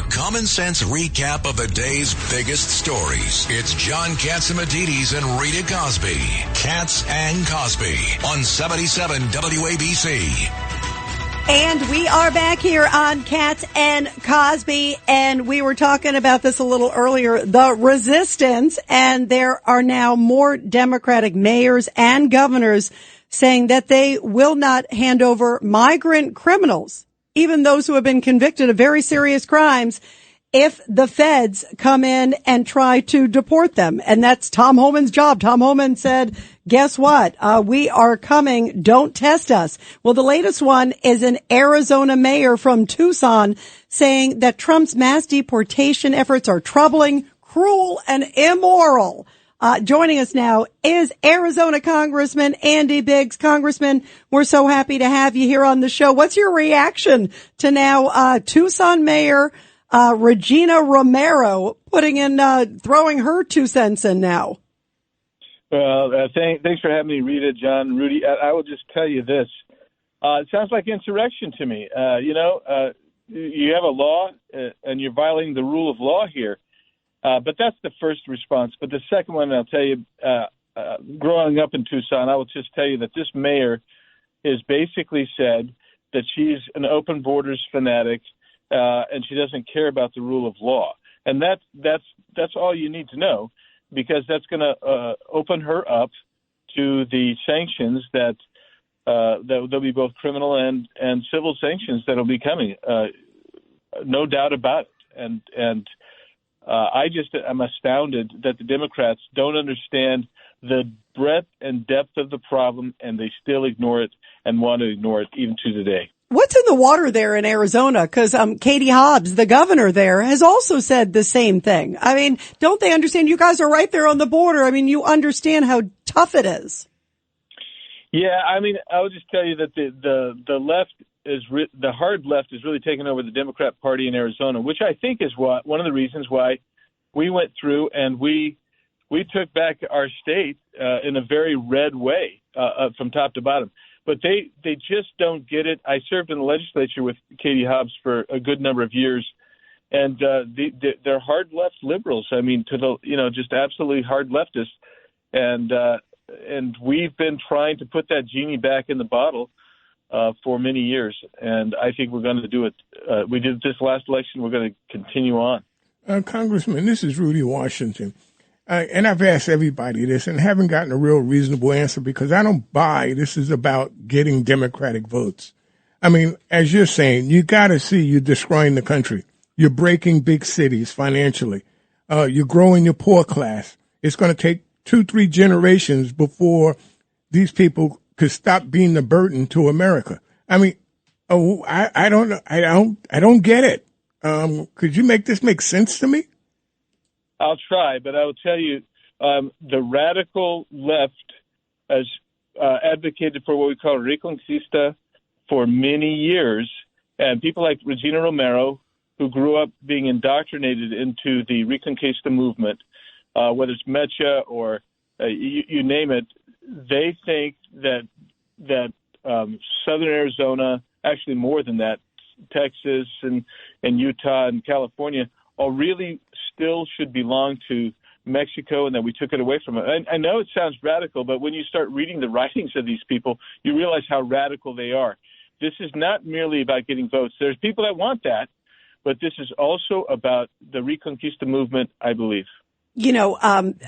common sense recap of the day's biggest stories. It's John Catsimatidis and Rita Cosby. Katz and Cosby on 77 WABC. And we are back here on Katz and Cosby, and we were talking about this a little earlier, the resistance, and there are now more Democratic mayors and governors saying that they will not hand over migrant criminals, even those who have been convicted of very serious crimes, if the feds come in and try to deport them. And that's Tom Homan's job. Tom Homan said, guess what? We are coming. Don't test us. Well, the latest one is an Arizona mayor from Tucson saying that Trump's mass deportation efforts are troubling, cruel, and immoral. Joining us now is Arizona Congressman Andy Biggs. Congressman, we're so happy to have you here on the show. What's your reaction to now Tucson Mayor Regina Romero throwing her 2 cents in now? Well, thanks for having me, Rita, John, Rudy. I will just tell you this. It sounds like insurrection to me. You have a law and you're violating the rule of law here. But that's the first response. But the second one, I'll tell you, growing up in Tucson, I will just tell you that this mayor has basically said that she's an open borders fanatic, and she doesn't care about the rule of law. And that's all you need to know, because that's going to open her up to the sanctions that there'll be both criminal and civil sanctions that'll be coming. No doubt about it. And I'm astounded that the Democrats don't understand the breadth and depth of the problem, and they still ignore it and want to ignore it even to today. What's in the water there in Arizona? Because Katie Hobbs, the governor there, has also said the same thing. I mean, don't they understand? You guys are right there on the border. I mean, you understand how tough it is. Yeah, I mean, I would just tell you that the left the hard left is really taking over the Democrat Party in Arizona, which I think is one of the reasons why we went through and we took back our state in a very red way from top to bottom. But they just don't get it. I served in the legislature with Katie Hobbs for a good number of years, and they're hard left liberals. I mean, just absolutely hard leftists, and we've been trying to put that genie back in the bottle for many years, and I think we're going to do it. We did this last election. We're going to continue on. Congressman, this is Rudy Washington. And I've asked everybody this and haven't gotten a real reasonable answer, because I don't buy this is about getting Democratic votes. I mean, as you're saying, you got to see you're destroying the country. You're breaking big cities financially. You're growing your poor class. It's going to take 2-3 generations before these people could stop being the burden to America. I mean, I don't get it. Could you make this make sense to me? I'll try, but I will tell you, the radical left has advocated for what we call Reconquista for many years, and people like Regina Romero, who grew up being indoctrinated into the Reconquista movement, whether it's Mecha or you name it, they think that southern Arizona, actually more than that, Texas and Utah and California, all really still should belong to Mexico, and that we took it away from it. I know it sounds radical, but when you start reading the writings of these people, you realize how radical they are. This is not merely about getting votes. There's people that want that, but this is also about the Reconquista movement, I believe. You know,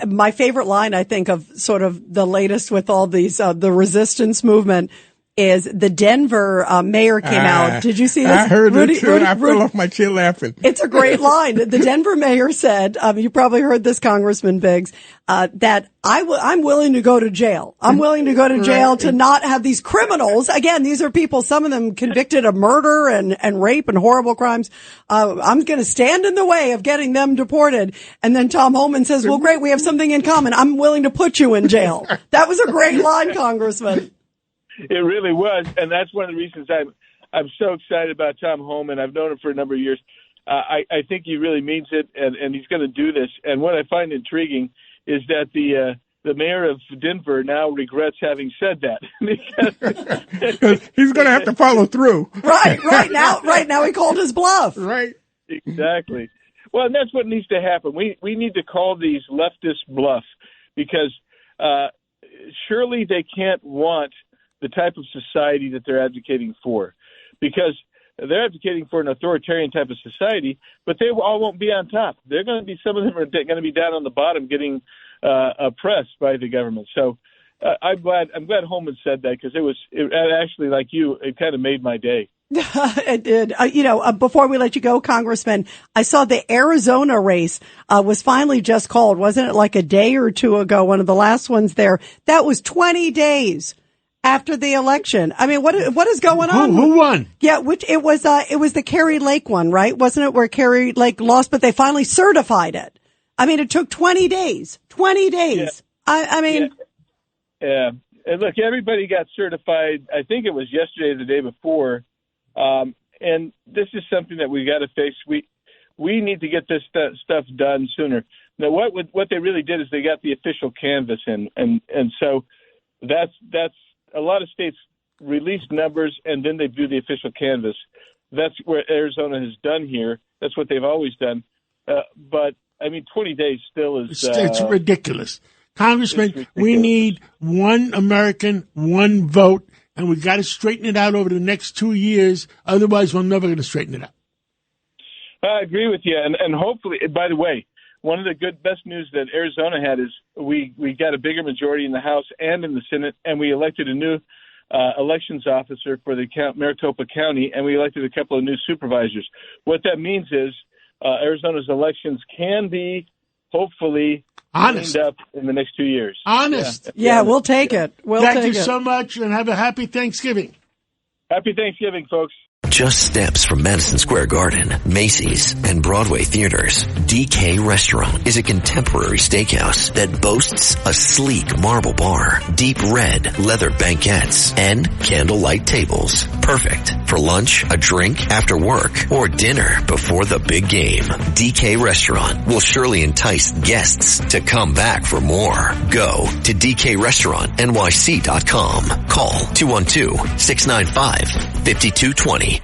my favorite line, I think, of sort of the latest with all these, the resistance movement is the Denver mayor came out. Did you see this? I heard it too. I fell off my chair laughing. It's a great line. The Denver mayor said, you probably heard this, Congressman Biggs, that I'm willing to go to jail. I'm willing to go to jail to not have these criminals. Again, these are people, some of them convicted of murder and rape and horrible crimes. I'm going to stand in the way of getting them deported. And then Tom Homan says, well, great, we have something in common. I'm willing to put you in jail. That was a great line, Congressman. It really was, and that's one of the reasons I'm so excited about Tom Homan. I've known him for a number of years. I think he really means it, and he's going to do this. And what I find intriguing is that the mayor of Denver now regrets having said that. He's going to have to follow through. Right now he called his bluff. Right. Exactly. Well, and that's what needs to happen. We need to call these leftists bluff, because surely they can't want the type of society that they're advocating for, because they're advocating for an authoritarian type of society, but they all won't be on top. They're going to be, some of them are going to be down on the bottom getting oppressed by the government. So I'm glad Holman said that, because it actually, like you, it kind of made my day. It did. Before we let you go, Congressman, I saw the Arizona race was finally just called. Wasn't it like a day or two ago? One of the last ones there. That was 20 days after the election. I mean, what is going on? Who won? Yeah, it was the Kerry Lake one, right? Wasn't it, where Kerry Lake lost, but they finally certified it? I mean, it took 20 days. 20 days. Yeah. I mean. Yeah. And look, everybody got certified. I think it was yesterday or the day before. And this is something that we got to fix. We need to get this stuff done sooner. Now, what they really did is they got the official canvas in, and so that's a lot of states release numbers and then they do the official canvas. That's what Arizona has done here. That's what they've always done. But I mean, 20 days still is it's ridiculous. Congressman, we need one American, one vote. And we've got to straighten it out over the next 2 years. Otherwise, we're never going to straighten it out. I agree with you. And hopefully, by the way, one of the best news that Arizona had is we got a bigger majority in the House and in the Senate, and we elected a new elections officer for the Maricopa County, and we elected a couple of new supervisors. What that means is Arizona's elections can be, hopefully, honest cleaned up in the next 2 years. Honest. Yeah, we'll take it. Thank you so much, and have a happy Thanksgiving. Happy Thanksgiving, folks. Just steps from Madison Square Garden, Macy's, and Broadway theaters, DK Restaurant is a contemporary steakhouse that boasts a sleek marble bar, deep red leather banquettes, and candlelight tables. Perfect for lunch, a drink, after work, or dinner before the big game. DK Restaurant will surely entice guests to come back for more. Go to DKRestaurantNYC.com. Call 212-695-5220.